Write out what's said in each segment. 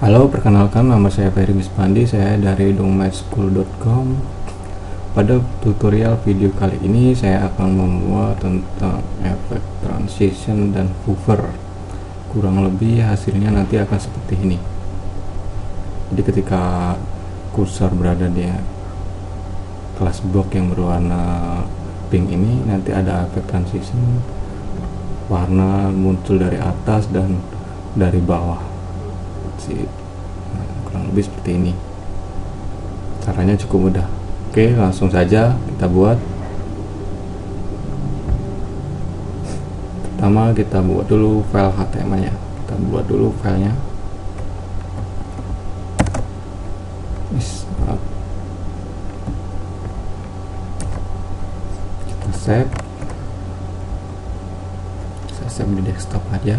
Halo, perkenalkan nama saya Ferry Mispandi, saya dari domatschool.com. Pada tutorial video kali ini saya akan membuat tentang efek transition dan hover. Kurang lebih hasilnya nanti akan seperti ini. Jadi ketika kursor berada di kelas box yang berwarna pink ini, nanti ada efek transition, warna muncul dari atas dan dari bawah. Kurang lebih seperti ini. Caranya cukup mudah. Oke, langsung saja kita buat. Pertama kita buat dulu file HTML nya. Kita buat dulu filenya. Kita save. Saya save di desktop aja.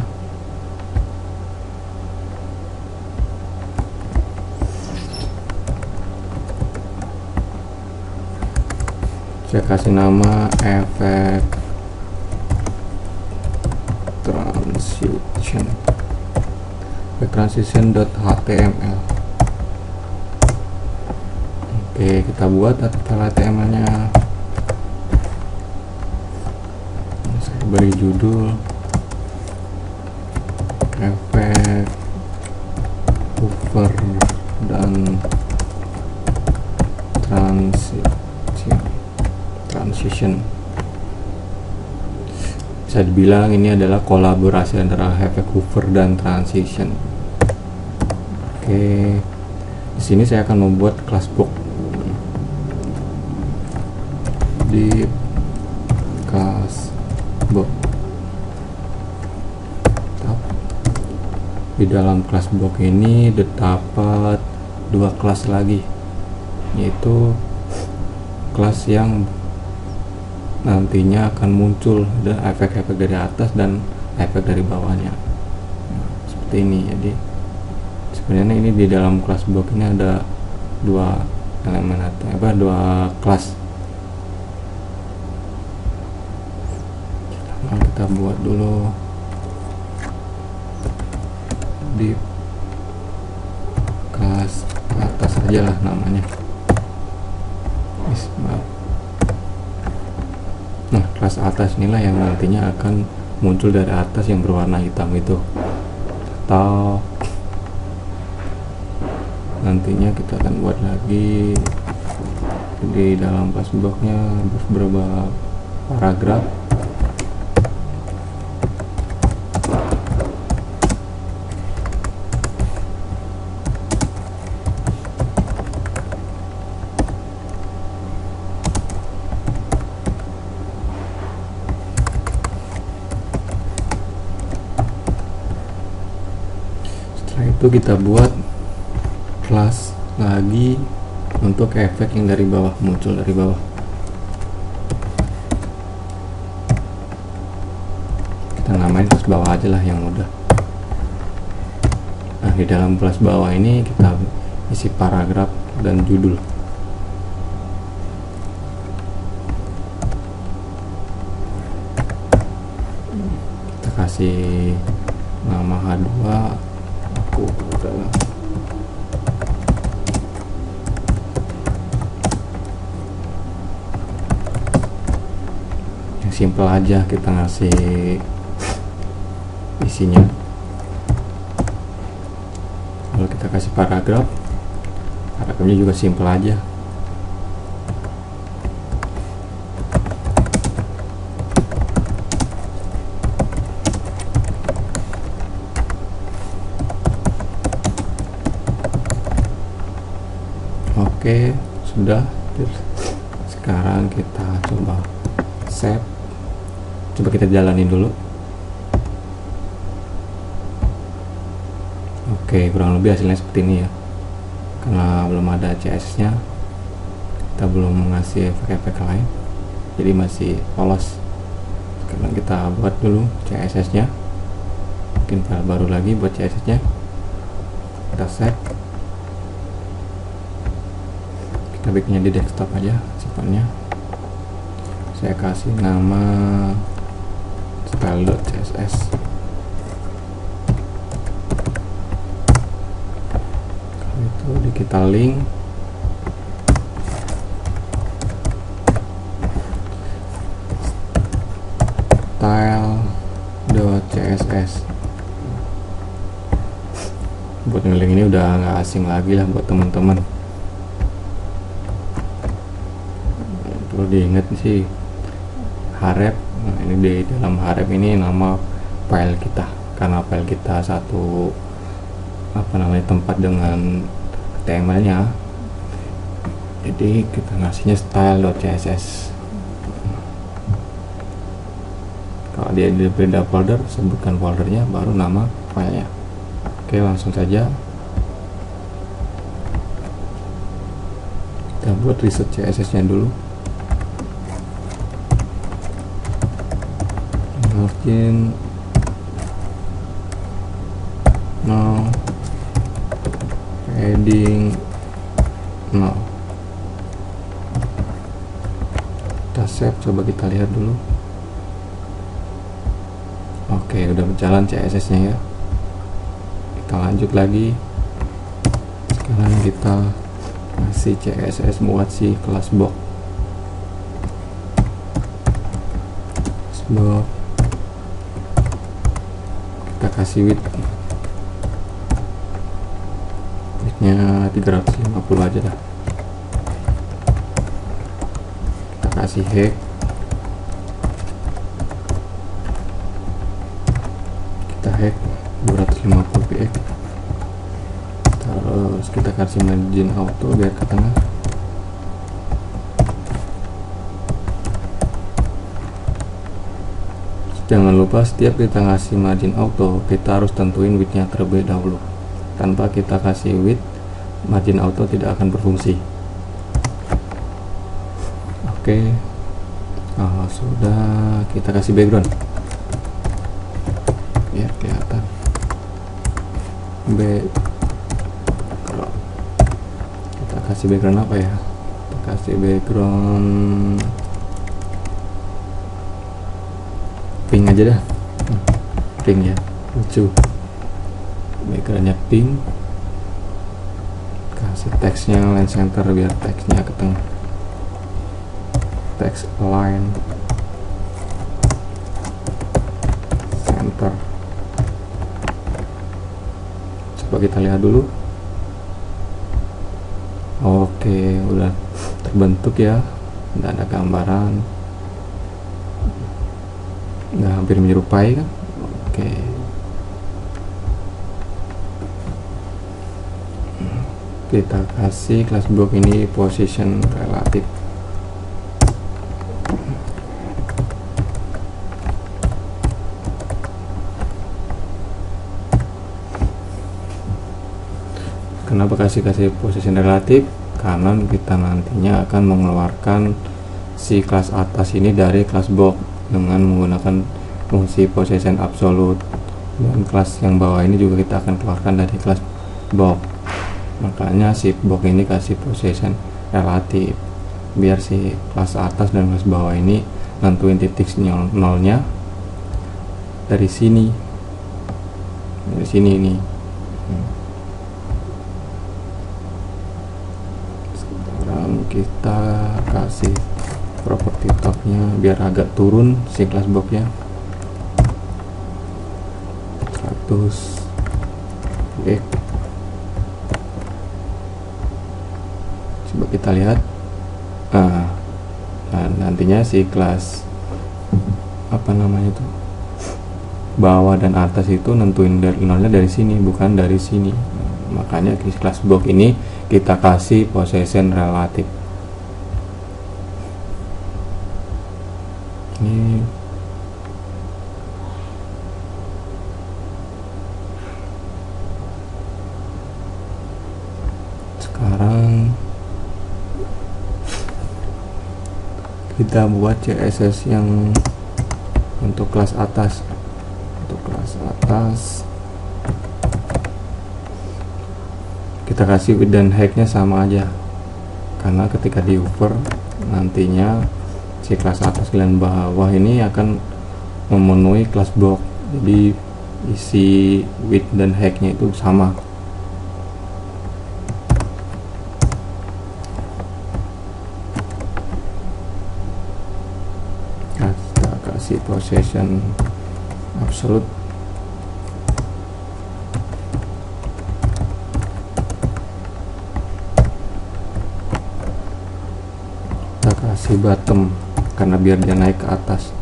Saya kasih nama efek transition.html. Oke, kita buat file HTML nya. Saya beri judul efek hover dan transition. Bisa dibilang ini adalah kolaborasi antara efek hover dan transition. Oke, di sini saya akan membuat kelas box. Di kelas box, di dalam kelas box ini terdapat dua kelas lagi, yaitu kelas yang nantinya akan muncul ada efek-efek dari atas dan efek dari bawahnya. Seperti ini. Jadi sebenarnya ini di dalam kelas box ini ada dua elemen atau dua kelas. Kita buat dulu di kelas atas aja lah namanya. Nah, kelas atas inilah yang nantinya akan muncul dari atas yang berwarna hitam itu. Atau nantinya kita akan buat lagi di dalam kelas boxnya beberapa paragraf. Setelah itu kita buat kelas lagi untuk efek yang dari bawah, muncul dari bawah. Kita namain kelas bawah aja lah yang mudah. Nah, di dalam kelas bawah ini kita isi paragraf dan judul. Kita kasih nama H2. Yang simple aja, kita ngasih isinya. Kalau kita kasih paragrafnya juga simple aja. Oke, sudah. Sekarang kita coba save. Coba kita jalanin dulu. Oke, kurang lebih hasilnya seperti ini ya. Karena belum ada CSS nya, kita belum mengasih efek-efek lain, jadi masih polos. Sekarang kita buat dulu CSS nya, bikin file baru lagi buat CSS nya. Kita save. Kita bikinnya di desktop aja sifatnya. Saya kasih nama style.css. kita link style.css. Buat ngeling ini udah nggak asing lagi lah buat teman-teman. Perlu diingat sih href. Nah, ini di dalam href ini nama file kita, karena file kita satu tempat dengan HTML-nya, jadi kita ngasihnya style.css. Kalau dia di beda folder, sebutkan foldernya baru nama filenya. Oke, langsung saja kita buat reset CSS nya dulu. Margin no, padding no. Kita save, coba kita lihat dulu. Oke, udah berjalan CSS nya ya. Kita lanjut lagi. Sekarang kita kasih CSS buat si kelas box. Kita kasih widthnya 350 aja lah. Kita kasih height, kita height 250 px. Terus kita kasih margin auto biar ke tengah. Jangan lupa setiap kita ngasih margin auto, kita harus tentuin widthnya terlebih dahulu. Tanpa kita kasih width, margin auto tidak akan berfungsi. Oke, sudah, kita kasih background biar kelihatan. Kita kasih background apa ya? Kita kasih background pink aja dah. Pink ya, lucu. Backgroundnya pink. Kasih teksnya line center biar teksnya ke tengah. Text align center. Coba kita lihat dulu. Oke, udah terbentuk ya. Udah ada gambaran. Udah hampir menyerupai kan. Oke, kita kasih kelas block ini position relatif. Kenapa kasih position relatif? Karena kita nantinya akan mengeluarkan si kelas atas ini dari kelas box dengan menggunakan fungsi position absolute, dan kelas yang bawah ini juga kita akan keluarkan dari kelas box. Makanya si box ini kasih position relatif biar si kelas atas dan kelas bawah ini nentuin titik nolnya dari sini, nih. Sekarang kita kasih properti topnya biar agak turun si kelas boxnya 100 px. Coba kita lihat. Nah, nantinya si kelas bawah dan atas itu nentuin dari nolnya dari sini, bukan dari sini. Makanya di kelas box ini kita kasih position relatif. Ini sekarang kita buat CSS yang untuk kelas atas. Kita kasih width dan height-nya sama aja, karena ketika di hover nantinya si kelas atas dan bawah ini akan memenuhi kelas box, jadi isi width dan height-nya itu sama. kasih possession absolute, kita kasih bottom karena biar dia naik ke atas.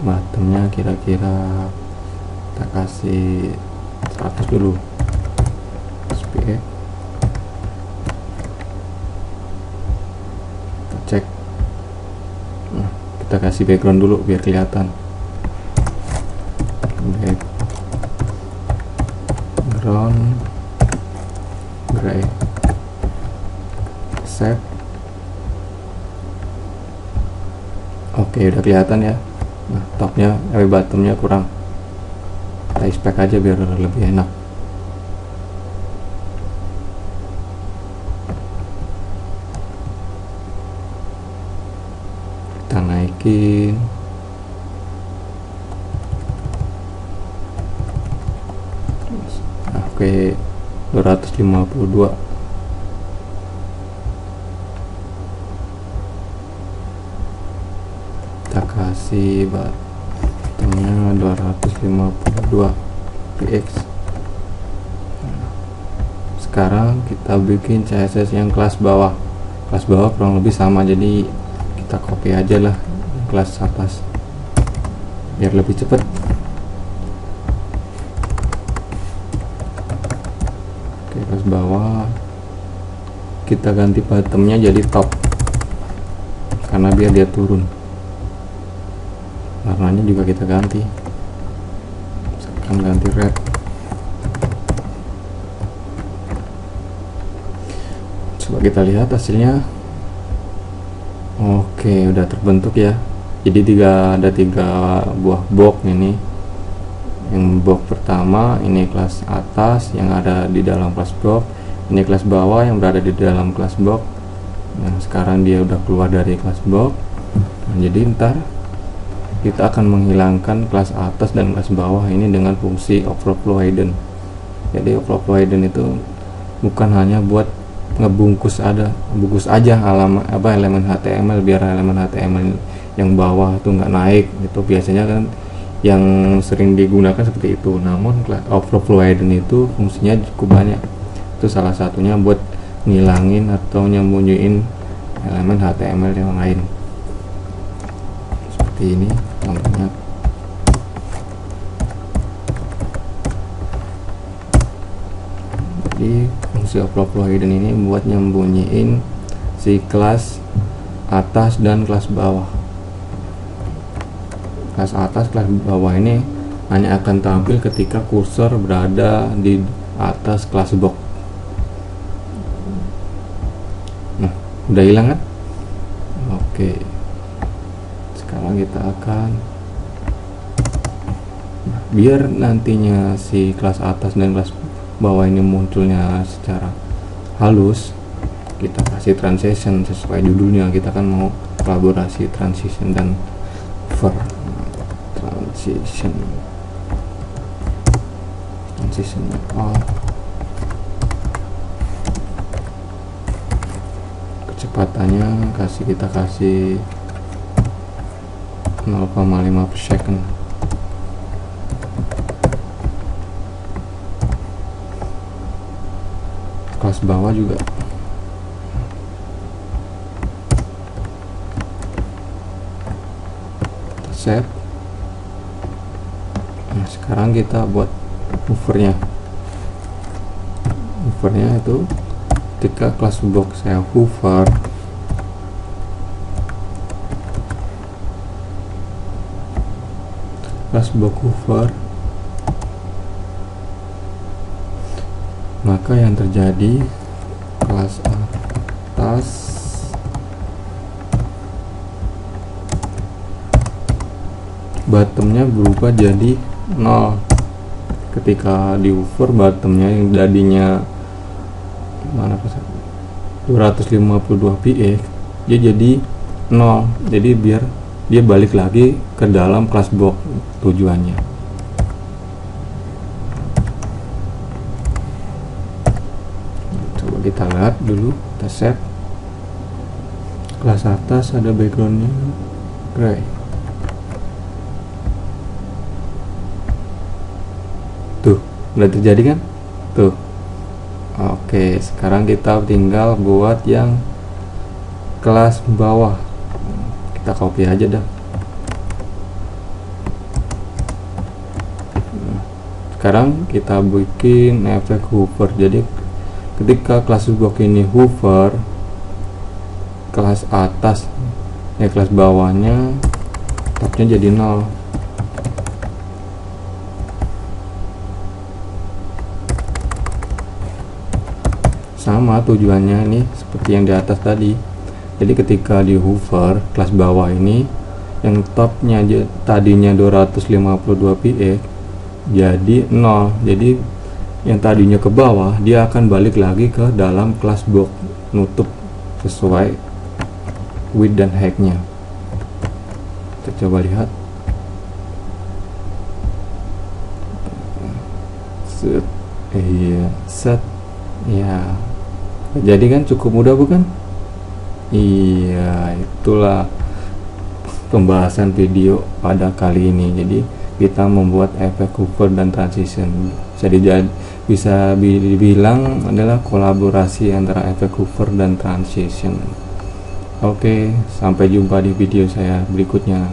Bottomnya kira-kira kita kasih 100 dulu, SPX. Kita cek. Nah, kita kasih background dulu biar kelihatan. Background gray, save. Oke, udah kelihatan ya. Nah, topnya, bottomnya kurang. Kita expect aja biar lebih enak. Kita naikin. Oke, 252. Kita kasih bottomnya 252 px. Sekarang kita bikin CSS yang kelas bawah. Kelas bawah kurang lebih sama, jadi kita copy aja lah kelas atas biar lebih cepet. Oke, kelas bawah kita ganti bottomnya jadi top karena biar dia turun. Warnanya juga kita ganti, misalkan ganti red. Coba kita lihat hasilnya. Oke, udah terbentuk ya. Jadi ada tiga buah box ini. Yang box pertama ini kelas atas yang ada di dalam kelas box, ini kelas bawah yang berada di dalam kelas box. Nah, sekarang dia udah keluar dari kelas box. Nah, jadi ntar kita akan menghilangkan kelas atas dan kelas bawah ini dengan fungsi overflow hidden. Jadi overflow hidden itu bukan hanya buat ngebungkus aja elemen HTML biar elemen HTML yang bawah itu nggak naik. Itu biasanya kan yang sering digunakan seperti itu. Namun overflow hidden itu fungsinya cukup banyak. Itu salah satunya buat ngilangin atau nyembunyiin elemen HTML yang lain. Seperti ini contohnya. Jadi fungsi overflow hidden ini buat nyembunyiin si kelas atas dan kelas bawah. Kelas atas, kelas bawah ini hanya akan tampil ketika kursor berada di atas kelas box. Nah, udah hilang kan? Oke. Sekarang kita akan biar nantinya si kelas atas dan kelas bawah ini munculnya secara halus, kita kasih transition sesuai judulnya. Kita kan mau kolaborasi transition dan over. Transition all. Kecepatannya kita kasih 0,5 per second. Kelas bawah juga save. Nah, sekarang kita buat hovernya itu ketika kelas box saya hover, maka yang terjadi kelas atas bottomnya berubah jadi 0. Ketika di hover, bottomnya yang tadinya 252 px dia jadi 0. Jadi biar dia balik lagi ke dalam kelas box tujuannya. Coba kita lihat dulu, kita save. Kelas atas ada backgroundnya, gray. Tuh, udah terjadi kan? Tuh. Oke, sekarang kita tinggal buat yang kelas bawah. Kita copy aja dah. Sekarang kita bikin efek hover. Jadi ketika kelas box ini hover, kelas atas kelas bawahnya tabnya jadi 0. Sama tujuannya ini seperti yang di atas tadi. Jadi ketika di hover kelas bawah ini yang topnya tadinya 252 px jadi 0. Jadi yang tadinya ke bawah dia akan balik lagi ke dalam kelas box, nutup sesuai width dan height nya. Kita coba lihat. Set. Iya, set. Ya, jadi kan cukup mudah bukan? Iya, itulah pembahasan video pada kali ini. Jadi kita membuat efek hover dan transition. Bisa dibilang adalah kolaborasi antara efek hover dan transition. Oke, sampai jumpa di video saya berikutnya.